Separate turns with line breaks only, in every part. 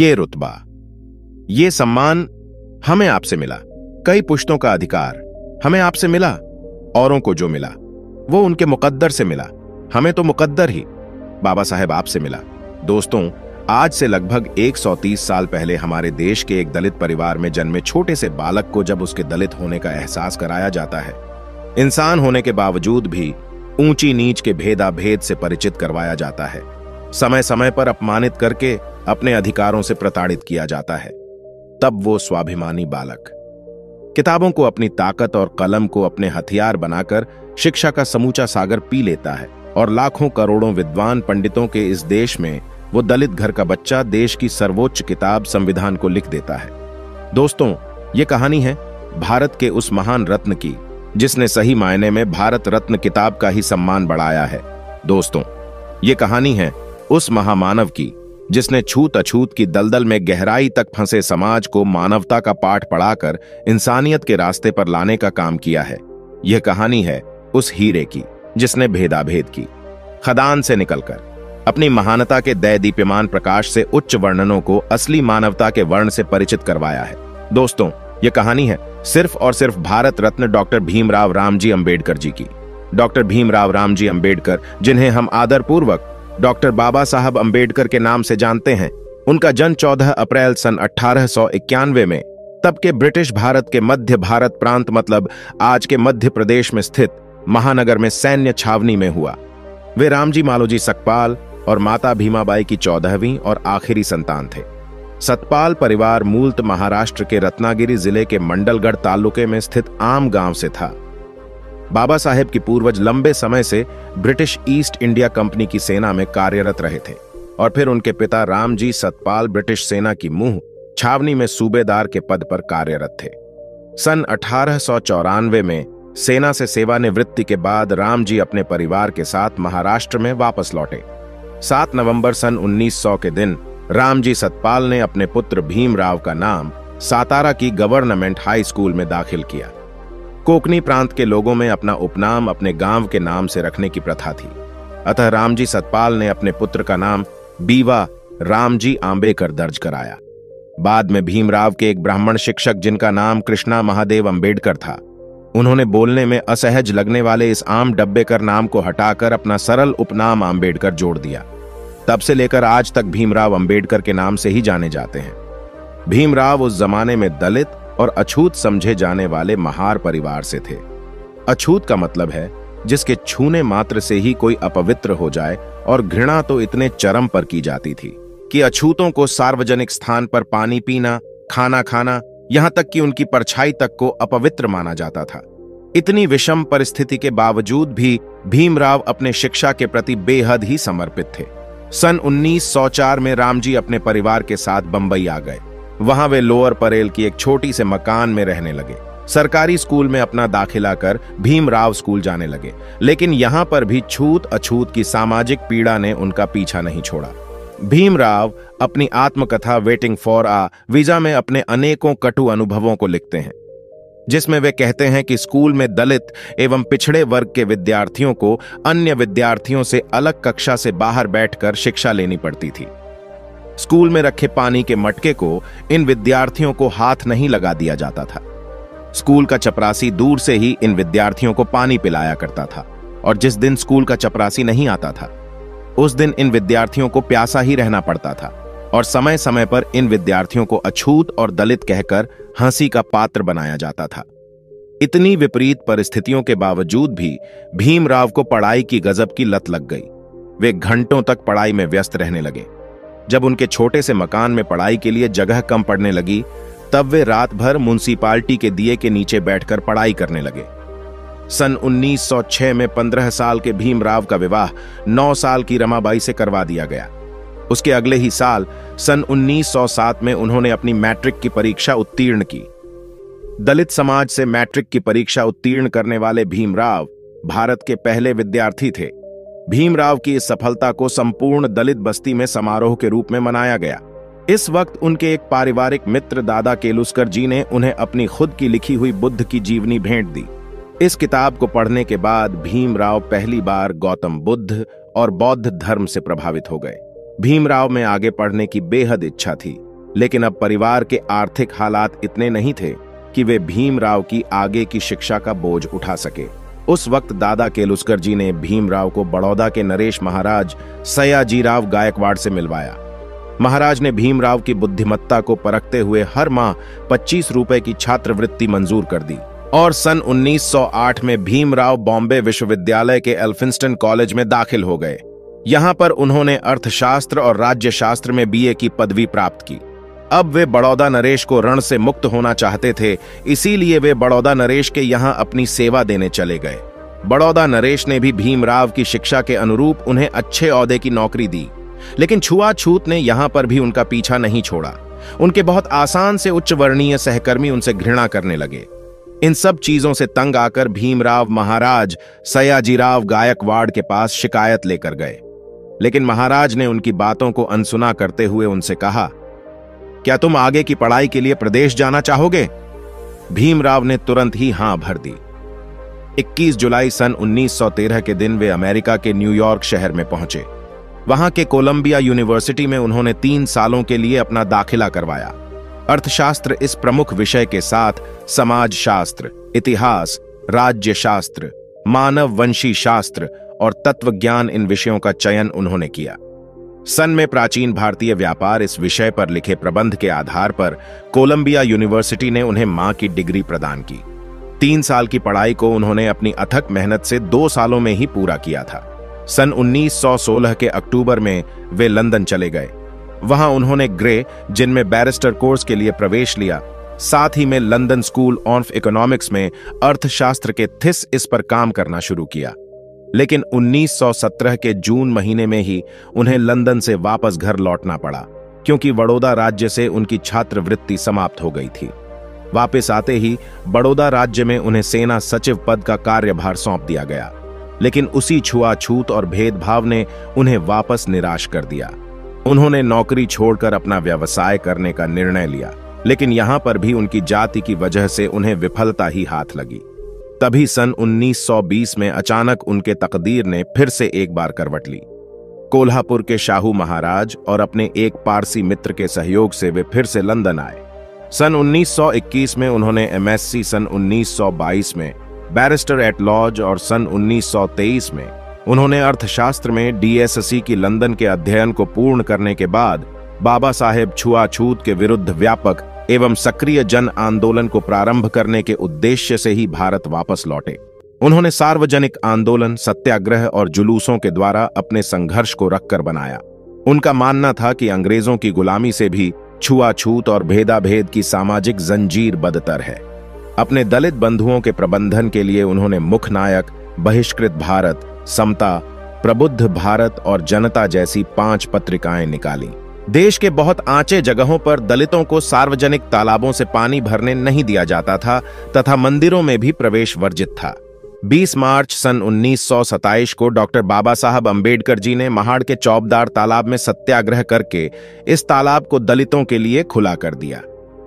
ये रुतबा, ये सम्मान हमें आपसे मिला। कई पुश्तों का अधिकार हमें आपसे मिला। औरों को जो मिला वो उनके मुकद्दर से मिला, हमें तो मुकद्दर ही बाबा साहेब आपसे मिला। दोस्तों, आज से लगभग 130 साल पहले हमारे देश के एक दलित परिवार में जन्मे छोटे से बालक को जब उसके दलित होने का एहसास कराया जाता है, इंसान होने के बावजूद भी ऊंची नीच के भेदाभेद से परिचित करवाया जाता है, समय समय पर अपमानित करके अपने अधिकारों से प्रताड़ित किया जाता है, तब वो स्वाभिमानी बालक किताबों को अपनी ताकत और कलम को अपने हथियार बनाकर शिक्षा का समूचा सागर पी लेता है और लाखों करोड़ों विद्वान पंडितों के इस देश में वो दलित घर का बच्चा देश की सर्वोच्च किताब संविधान को लिख देता है। दोस्तों, ये कहानी है भारत के उस महान रत्न की जिसने सही मायने में भारत रत्न किताब का ही सम्मान बढ़ाया है। दोस्तों, ये कहानी है उस महामानव की जिसने छूत अछूत की दलदल में गहराई तक फंसे समाज को मानवता का पाठ पढ़ाकर इंसानियत के रास्ते पर लाने का काम किया है। यह कहानी है उस हीरे की जिसने भेदाभेद की खदान से निकलकर अपनी महानता के दैदीप्यमान प्रकाश से उच्च वर्णनों को असली मानवता के वर्ण से परिचित करवाया है। दोस्तों, यह कहानी है सिर्फ और सिर्फ भारत रत्न डॉक्टर भीमराव रामजी अंबेडकर जी की। डॉक्टर भीमराव रामजी अंबेडकर, जिन्हें हम आदरपूर्वक डॉक्टर बाबा साहब अंबेडकर के नाम से जानते हैं, उनका जन्म 14 अप्रैल सन 1891 में तब के ब्रिटिश भारत के मध्य भारत प्रांत मतलब आज के मध्य प्रदेश में स्थित महानगर में सैन्य छावनी में हुआ। वे रामजी मालोजी सकपाल और माता भीमाबाई की 14वीं और आखिरी संतान थे। सतपाल परिवार मूलतः महाराष्ट्र के रत्नागिरी जिले के मंडलगढ़ तालुके में स्थित आम गांव से था। बाबा साहेब की पूर्वज लंबे समय से ब्रिटिश ईस्ट इंडिया कंपनी की सेना में कार्यरत रहे थे और फिर उनके पिता रामजी सतपाल ब्रिटिश सेना की मुंह छावनी में सूबेदार के पद पर कार्यरत थे। सन 1894 में सेना से सेवानिवृत्ति के बाद रामजी अपने परिवार के साथ महाराष्ट्र में वापस लौटे। 7 नवंबर सन 1900 के दिन रामजी सतपाल ने अपने पुत्र भीमराव का नाम सातारा की गवर्नमेंट हाई स्कूल में दाखिल किया। कोकनी प्रांत के लोगों में अपना उपनाम अपने गांव के नाम से रखने की प्रथा थी, अतः रामजी सतपाल ने अपने पुत्र का नाम बीवा रामजी आंबेकर दर्ज कराया। बाद में भीमराव के एक ब्राह्मण शिक्षक जिनका नाम कृष्णा महादेव अंबेडकर था, उन्होंने बोलने में असहज लगने वाले इस आम डब्बेकर नाम को हटाकर अपना सरल उपनाम आंबेडकर जोड़ दिया। तब से लेकर आज तक भीमराव अंबेडकर के नाम से ही जाने जाते हैं। भीमराव उस जमाने में दलित और अछूत समझे जाने वाले महार परिवार से थे। अछूत का मतलब है जिसके छूने मात्र से ही कोई अपवित्र हो जाए, और घृणा तो इतने चरम पर की जाती थी कि अछूतों को सार्वजनिक स्थान पर पानी पीना, खाना खाना, यहां तक कि उनकी परछाई तक को अपवित्र माना जाता था। इतनी विषम परिस्थिति के बावजूद भी भीमराव अपने शिक्षा के प्रति बेहद ही समर्पित थे। सन 1904 में रामजी अपने परिवार के साथ बंबई आ गए। वहां वे लोअर परेल की एक छोटी से मकान में रहने लगे। सरकारी स्कूल में अपना दाखिला कर भीमराव स्कूल जाने लगे, लेकिन यहां पर भी छूत अछूत की सामाजिक पीड़ा ने उनका पीछा नहीं छोड़ा। भीमराव अपनी आत्मकथा वेटिंग फॉर आ वीजा में अपने अनेकों कटु अनुभवों को लिखते हैं, जिसमें वे कहते हैं कि स्कूल में दलित एवं पिछड़े वर्ग के विद्यार्थियों को अन्य विद्यार्थियों से अलग कक्षा से बाहर बैठकर शिक्षा लेनी पड़ती थी। स्कूल में रखे पानी के मटके को इन विद्यार्थियों को हाथ नहीं लगा दिया जाता था। स्कूल का चपरासी दूर से ही इन विद्यार्थियों को पानी पिलाया करता था, और जिस दिन स्कूल का चपरासी नहीं आता था उस दिन इन विद्यार्थियों को प्यासा ही रहना पड़ता था, और समय समय पर इन विद्यार्थियों को अछूत और दलित कहकर हंसी का पात्र बनाया जाता था। इतनी विपरीत परिस्थितियों के बावजूद भी भीमराव को पढ़ाई की गजब की लत लग गई। वे घंटों तक पढ़ाई में व्यस्त रहने लगे। जब उनके छोटे से मकान में पढ़ाई के लिए जगह कम पड़ने लगी, तब वे रात भर म्युनिसिपालिटी के दिए के नीचे बैठकर पढ़ाई करने लगे। सन 1906 में 15 साल के भीमराव का विवाह 9 साल की रमाबाई से करवा दिया गया। उसके अगले ही साल सन 1907 में उन्होंने अपनी मैट्रिक की परीक्षा उत्तीर्ण की। दलित समाज से मैट्रिक की परीक्षा उत्तीर्ण करने वाले भीमराव भारत के पहले विद्यार्थी थे। भीमराव की इस सफलता को संपूर्ण दलित बस्ती में समारोह के रूप में मनाया गया। इस वक्त उनके एक पारिवारिक मित्र दादा केलुस्कर जी ने उन्हें अपनी खुद की लिखी हुई बुद्ध की जीवनी भेंट दी। इस किताब को पढ़ने के बाद भीमराव पहली बार गौतम बुद्ध और बौद्ध धर्म से प्रभावित हो गए। भीमराव में आगे पढ़ने की बेहद इच्छा थी, लेकिन अब परिवार के आर्थिक हालात इतने नहीं थे कि वे भीमराव की आगे की शिक्षा का बोझ उठा सके। उस वक्त दादा केलुस्कर जी ने भीमराव को बड़ौदा के नरेश महाराज सयाजीराव गायकवाड़ से मिलवाया। महाराज ने भीमराव की बुद्धिमत्ता को परखते हुए हर माह 25 रुपए की छात्रवृत्ति मंजूर कर दी और सन 1908 में भीमराव बॉम्बे विश्वविद्यालय के एल्फिंस्टन कॉलेज में दाखिल हो गए। यहां पर उन्होंने अर्थशास्त्र और राज्यशास्त्र में बीए की पदवी प्राप्त की। अब वे बड़ौदा नरेश को ऋण से मुक्त होना चाहते थे, इसीलिए वे बड़ौदा नरेश के यहां अपनी सेवा देने चले गए। बड़ौदा नरेश ने भी भीमराव की शिक्षा के अनुरूप उन्हें अच्छे ओहदे की नौकरी दी, लेकिन छुआछूत ने यहां पर भी उनका पीछा नहीं छोड़ा। उनके बहुत आसान से उच्च वर्णीय सहकर्मी उनसे घृणा करने लगे। इन सब चीजों से तंग आकर भीमराव महाराज सयाजीराव गायकवाड़ के पास शिकायत लेकर गए, लेकिन महाराज ने उनकी बातों को अनसुना करते हुए उनसे कहा, क्या तुम आगे की पढ़ाई के लिए प्रदेश जाना चाहोगे? भीमराव ने तुरंत ही हां भर दी। 21 जुलाई सन 1913 के दिन वे अमेरिका के न्यूयॉर्क शहर में पहुंचे। वहां के कोलंबिया यूनिवर्सिटी में उन्होंने 3 सालों के लिए अपना दाखिला करवाया। अर्थशास्त्र इस प्रमुख विषय के साथ समाजशास्त्र, इतिहास, राज्यशास्त्र, मानववंशी शास्त्र और तत्वज्ञान इन विषयों का चयन उन्होंने किया। सन में प्राचीन भारतीय व्यापार इस विषय पर लिखे प्रबंध के आधार पर कोलंबिया यूनिवर्सिटी ने उन्हें मां की डिग्री प्रदान की। 3 साल की पढ़ाई को उन्होंने अपनी अथक मेहनत से 2 सालों में ही पूरा किया था। सन 1916 के अक्टूबर में वे लंदन चले गए। वहां उन्होंने ग्रे, जिनमें बैरिस्टर कोर्स के लिए प्रवेश लिया, साथ ही में लंदन स्कूल ऑफ इकोनॉमिक्स में अर्थशास्त्र के थीसिस पर काम करना शुरू किया। लेकिन 1917 के जून महीने में ही उन्हें लंदन से वापस घर लौटना पड़ा, क्योंकि बड़ौदा राज्य से उनकी छात्रवृत्ति समाप्त हो गई थी। वापस आते ही बड़ौदा राज्य में उन्हें सेना सचिव पद का कार्यभार सौंप दिया गया, लेकिन उसी छुआछूत और भेदभाव ने उन्हें वापस निराश कर दिया। उन्होंने नौकरी छोड़कर अपना व्यवसाय करने का निर्णय लिया, लेकिन यहां पर भी उनकी जाति की वजह से उन्हें विफलता ही हाथ लगी। तभी सन 1920 में अचानक उनके तकदीर ने फिर से एक बार करवट ली। कोल्हापुर के शाहू महाराज और अपने एक पारसी मित्र के सहयोग से वे फिर से लंदन आए। सन 1921 में उन्होंने एमएससी, सन 1922 में बैरिस्टर एट लॉज और सन 1923 में उन्होंने अर्थशास्त्र में डीएससी की लंदन के अध्ययन को पूर्ण करने के बाद बाबा साहेब छुआछूत के विरुद्ध व्यापक एवं सक्रिय जन आंदोलन को प्रारंभ करने के उद्देश्य से ही भारत वापस लौटे। उन्होंने सार्वजनिक आंदोलन, सत्याग्रह और जुलूसों के द्वारा अपने संघर्ष को रखकर बनाया। उनका मानना था कि अंग्रेजों की गुलामी से भी छुआछूत और भेदाभेद की सामाजिक जंजीर बदतर है। अपने दलित बंधुओं के प्रबंधन के लिए उन्होंने मुखनायक, बहिष्कृत भारत, समता, प्रबुद्ध भारत और जनता जैसी 5 पत्रिकाएं निकाली। देश के बहुत आंचे जगहों पर दलितों को सार्वजनिक तालाबों से पानी भरने नहीं दिया जाता था तथा मंदिरों में भी प्रवेश वर्जित था। 20 मार्च सन 1927 को डॉक्टर बाबा साहब अंबेडकर जी ने महाड़ के चौबदार तालाब में सत्याग्रह करके इस तालाब को दलितों के लिए खुला कर दिया।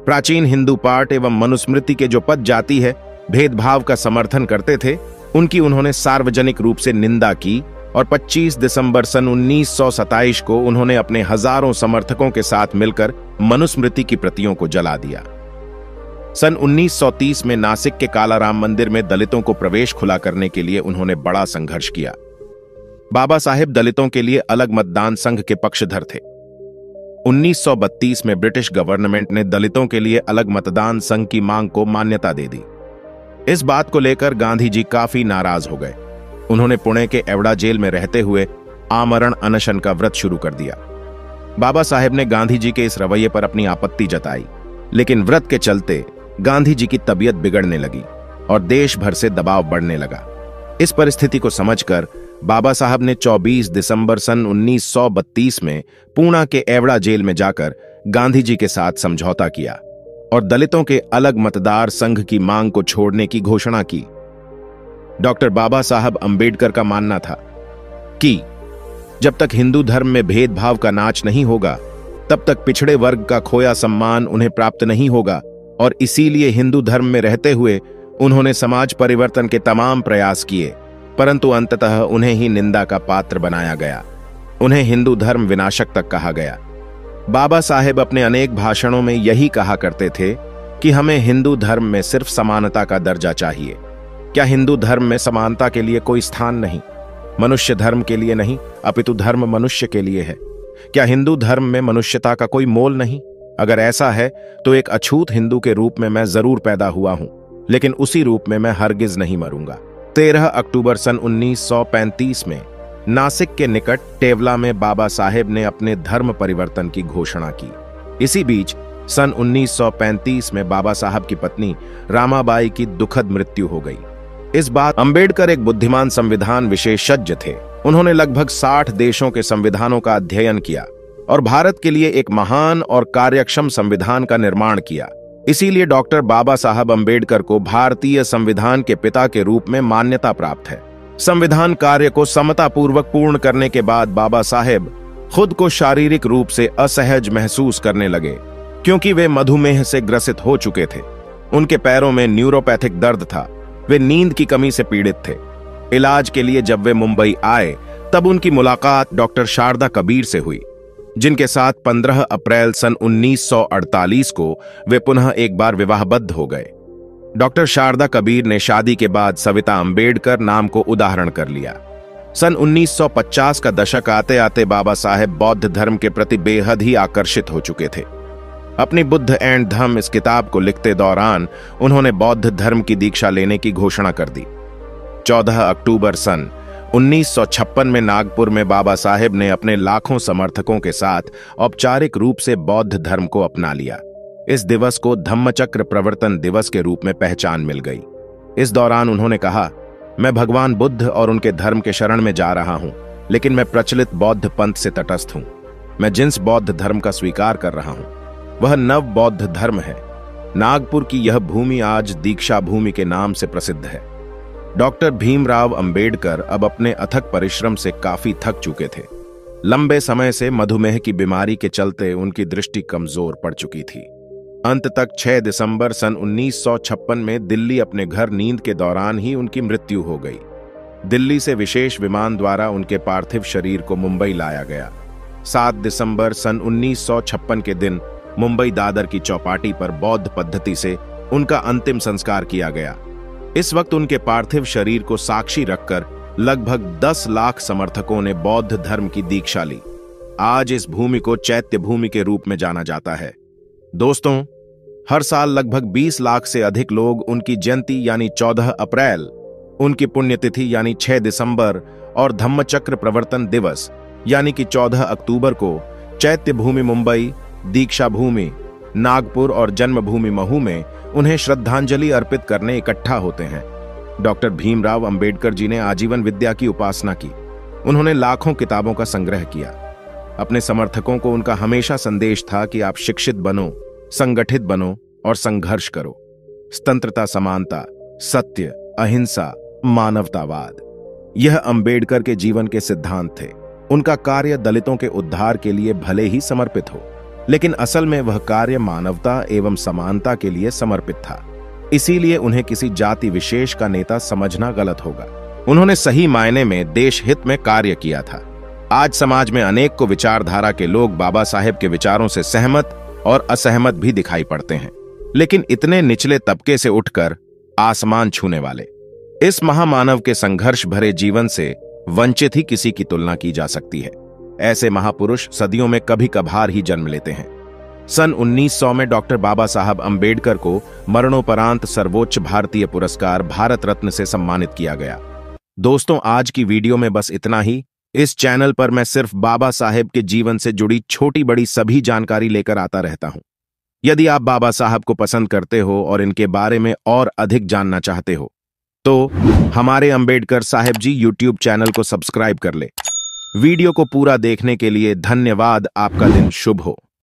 प्राचीन हिंदू पाठ एवं मनुस्मृति के जो पद जाति है भेदभाव का समर्थन करते थे, उनकी उन्होंने सार्वजनिक रूप से निंदा की और 25 दिसंबर सन 1927 को उन्होंने अपने हजारों समर्थकों के साथ मिलकर मनुस्मृति की प्रतियों को जला दिया। सन 1930 में नासिक के कालाराम मंदिर में दलितों को प्रवेश खुला करने के लिए उन्होंने बड़ा संघर्ष किया। बाबा साहेब दलितों के लिए अलग मतदान संघ के पक्षधर थे। 1932 में ब्रिटिश गवर्नमेंट ने दलितों के लिए अलग मतदान संघ की मांग को मान्यता दे दी। इस बात को लेकर गांधी जी काफी नाराज हो गए। उन्होंने पुणे के एवड़ा जेल में रहते हुए आमरण अनशन का व्रत शुरू कर दिया। बाबा साहेब ने गांधी जी के इस रवैये पर अपनी आपत्ति जताई, लेकिन व्रत के चलते गांधी जी की तबीयत बिगड़ने लगी और देश भर से दबाव बढ़ने लगा। इस परिस्थिति को समझकर बाबा साहब ने 24 दिसंबर सन 1932 में पूना के एवड़ा जेल में जाकर गांधी जी के साथ समझौता किया और दलितों के अलग मतदार संघ की मांग को छोड़ने की घोषणा की। डॉक्टर बाबा साहब अंबेडकर का मानना था कि जब तक हिंदू धर्म में भेदभाव का नाच नहीं होगा, तब तक पिछड़े वर्ग का खोया सम्मान उन्हें प्राप्त नहीं होगा और इसीलिए हिंदू धर्म में रहते हुए उन्होंने समाज परिवर्तन के तमाम प्रयास किए, परंतु अंततः उन्हें ही निंदा का पात्र बनाया गया। उन्हें हिंदू धर्म विनाशक तक कहा गया। बाबा साहेब अपने अनेक भाषणों में यही कहा करते थे कि हमें हिंदू धर्म में सिर्फ समानता का दर्जा चाहिए। क्या हिंदू धर्म में समानता के लिए कोई स्थान नहीं? मनुष्य धर्म के लिए नहीं, अपितु धर्म मनुष्य के लिए है। क्या हिंदू धर्म में मनुष्यता का कोई मोल नहीं? अगर ऐसा है तो एक अछूत हिंदू के रूप में मैं जरूर पैदा हुआ हूं, लेकिन उसी रूप में मैं हरगिज नहीं मरूंगा। 13 अक्टूबर सन 1935 में नासिक के निकट टेवला में बाबा साहेब ने अपने धर्म परिवर्तन की घोषणा की। इसी बीच सन 1935 में बाबा साहब की पत्नी रामाबाई की दुखद मृत्यु हो गई। इस बात अंबेडकर एक बुद्धिमान संविधान विशेषज्ञ थे। उन्होंने लगभग 60 देशों के संविधानों का अध्ययन किया और भारत के लिए एक महान और कार्यक्षम संविधान का निर्माण किया। इसीलिए डॉक्टर बाबा साहब अंबेडकर को भारतीय संविधान के पिता के रूप में मान्यता प्राप्त है। संविधान कार्य को समतापूर्वक पूर्ण करने के बाद बाबा साहेब खुद को शारीरिक रूप से असहज महसूस करने लगे, क्योंकि वे मधुमेह से ग्रसित हो चुके थे। उनके पैरों में न्यूरोपैथिक दर्द था। वे नींद की कमी से पीड़ित थे। इलाज के लिए जब वे मुंबई आए तब उनकी मुलाकात डॉक्टर शारदा कबीर से हुई, जिनके साथ 15 अप्रैल सन 1948 को वे पुनः एक बार विवाहबद्ध हो गए। डॉक्टर शारदा कबीर ने शादी के बाद सविता अंबेडकर नाम को उदाहरण कर लिया। सन 1950 का दशक आते आते बाबा साहेब बौद्ध धर्म के प्रति बेहद ही आकर्षित हो चुके थे। अपनी बुद्ध एंड धम्म इस किताब को लिखते दौरान उन्होंने बौद्ध धर्म की दीक्षा लेने की घोषणा कर दी। 14 अक्टूबर सन 1956 में नागपुर में बाबा साहेब ने अपने लाखों समर्थकों के साथ औपचारिक रूप से बौद्ध धर्म को अपना लिया। इस दिवस को धम्मचक्र प्रवर्तन दिवस के रूप में पहचान मिल गई। इस दौरान उन्होंने कहा, मैं भगवान बुद्ध और उनके धर्म के शरण में जा रहा हूं, लेकिन मैं प्रचलित बौद्ध पंथ से तटस्थ हूं। मैं जिस बौद्ध धर्म का स्वीकार कर रहा हूं वह नव बौद्ध धर्म है। नागपुर की यह भूमि आज दीक्षा भूमि के नाम से प्रसिद्ध है। डॉक्टर भीमराव अंबेडकर अब अपने अथक परिश्रम से काफी थक चुके थे। लंबे समय से मधुमेह की बीमारी के चलते उनकी दृष्टि कमजोर पड़ चुकी थी। अंत तक 6 दिसंबर सन 1956 में दिल्ली अपने घर नींद के दौरान ही उनकी मृत्यु हो गई। दिल्ली से विशेष विमान द्वारा उनके पार्थिव शरीर को मुंबई लाया गया। 7 दिसंबर सन 1956 के दिन मुंबई दादर की चौपाटी पर बौद्ध पद्धति से उनका अंतिम संस्कार किया गया। इस वक्त उनके पार्थिव शरीर को साक्षी रखकर लगभग 10 लाख समर्थकों ने बौद्ध धर्म की दीक्षा ली। आज इस भूमि को चैत्य भूमि के रूप में जाना जाता है। दोस्तों, हर साल लगभग 20 लाख से अधिक लोग उनकी जयंती यानी 14 अप्रैल, उनकी पुण्यतिथि यानी 6 दिसंबर और धम्मचक्र प्रवर्तन दिवस यानी कि 14 अक्टूबर को चैत्य भूमि मुंबई, दीक्षा भूमि नागपुर और जन्मभूमि महू में उन्हें श्रद्धांजलि अर्पित करने इकट्ठा होते हैं। डॉक्टर भीमराव अंबेडकर जी ने आजीवन विद्या की उपासना की। उन्होंने लाखों किताबों का संग्रह किया। अपने समर्थकों को उनका हमेशा संदेश था कि आप शिक्षित बनो, संगठित बनो और संघर्ष करो। स्वतंत्रता, समानता, सत्य, अहिंसा, मानवतावाद, यह अंबेडकर के जीवन के सिद्धांत थे। उनका कार्य दलितों के उद्धार के लिए भले ही समर्पित हो, लेकिन असल में वह कार्य मानवता एवं समानता के लिए समर्पित था। इसीलिए उन्हें किसी जाति विशेष का नेता समझना गलत होगा। उन्होंने सही मायने में देश हित में कार्य किया था। आज समाज में अनेक को विचारधारा के लोग बाबा साहेब के विचारों से सहमत और असहमत भी दिखाई पड़ते हैं, लेकिन इतने निचले तबके से उठकर आसमान छूने वाले इस महामानव के संघर्ष भरे जीवन से वंचित ही किसी की तुलना की जा सकती है। ऐसे महापुरुष सदियों में कभी कभार ही जन्म लेते हैं। सन 1900 में डॉक्टर बाबा साहब अंबेडकर को मरणोपरांत सर्वोच्च भारतीय पुरस्कार भारत रत्न से सम्मानित किया गया। दोस्तों, आज की वीडियो में बस इतना ही। इस चैनल पर मैं सिर्फ बाबा साहेब के जीवन से जुड़ी छोटी बड़ी सभी जानकारी लेकर आता रहता हूं। यदि आप बाबा साहब को पसंद करते हो और इनके बारे में और अधिक जानना चाहते हो तो हमारे अंबेडकर साहेब जी यूट्यूब चैनल को सब्सक्राइब कर ले। वीडियो को पूरा देखने के लिए धन्यवाद। आपका दिन शुभ हो।